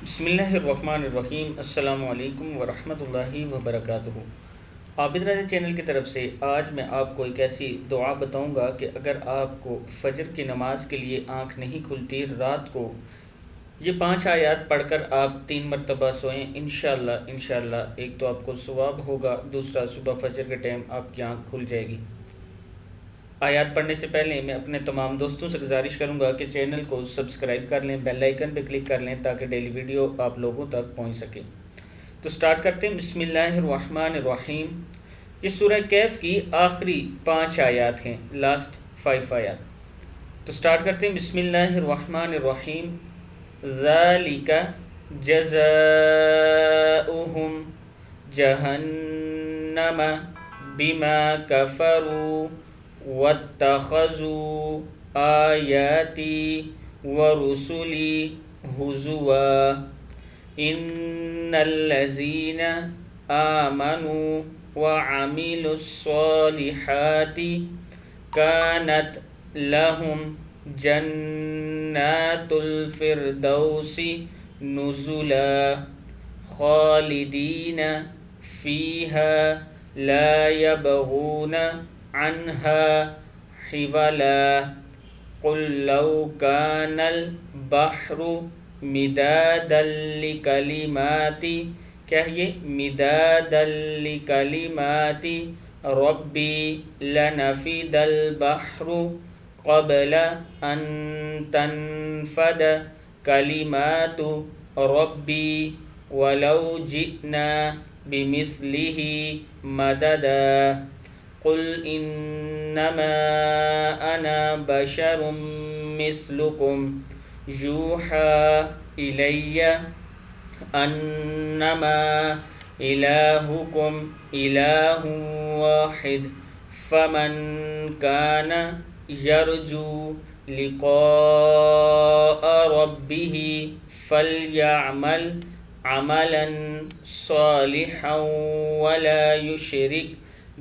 بسم اللہ الرحمن الرحیم۔ السلام علیکم ورحمۃ اللہ وبرکاتہ۔ عابد راجہ چینل کی طرف سے آج میں آپ کو ایک ایسی دعا بتاؤں گا کہ اگر آپ کو فجر کی نماز کے لیے آنکھ نہیں کھلتی، رات کو یہ 5 آیات پڑھ کر آپ 3 مرتبہ سوئیں، انشاءاللہ ایک تو آپ کو ثواب ہوگا، دوسرا صبح فجر کے ٹائم آپ کی آنکھ کھل جائے گی۔ آیات پڑھنے سے پہلے میں اپنے تمام دوستوں سے گزارش کروں گا کہ چینل کو سبسکرائب کر لیں، بیل آئیکن پہ کلک کر لیں تاکہ ڈیلی ویڈیو آپ لوگوں تک پہنچ سکے۔ تو سٹارٹ کرتے ہیں۔ بسم اللہ الرحمن الرحیم۔ یہ سورہ کہف کی آخری 5 آیات ہیں، لاسٹ 5 آیات۔ تو سٹارٹ کرتے ہیں۔ بسم اللہ الرحمن الرحیم۔ ذالک جزاؤہم جہنم بما کفروا واتخذوا آیاتی ورسلی ہزوا ان الذین آمنوا وعملوا الصالحات کانت لہم جنات الفردوس نزلا خالدین فیہا لا یبغون عنها حولا قل لو كان البحر مدادا لكلماتي کیا یہ مدادا لكلماتي ربي لنفد البحر قبل ان تنفد كلمات ربي ولو جئنا بمثله مددا قل انما انا بشر مثلكم يوحى الي انما الهكم اله واحد فمن كان يرجو لقاء ربه فليعمل عملا صالحا ولا يشرك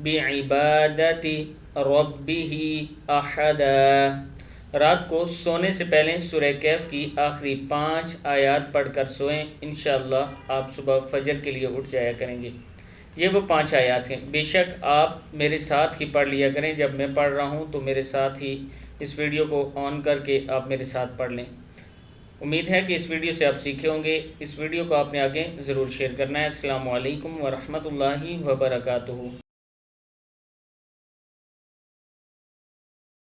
بعبادت ربہ احدا۔ رات کو سونے سے پہلے سورہ کہف کی آخری 5 آیات پڑھ کر سوئیں، انشاءاللہ آپ صبح فجر کے لیے اٹھ جایا کریں گے۔ یہ وہ 5 آیات ہیں۔ بے شک آپ میرے ساتھ ہی پڑھ لیا کریں، جب میں پڑھ رہا ہوں تو میرے ساتھ ہی اس ویڈیو کو آن کر کے آپ میرے ساتھ پڑھ لیں۔ امید ہے کہ اس ویڈیو سے آپ سیکھے ہوں گے۔ اس ویڈیو کو آپ نے آگے ضرور شیئر کرنا ہے۔ السلام علیکم ورحمۃ اللہ وبرکاتہ۔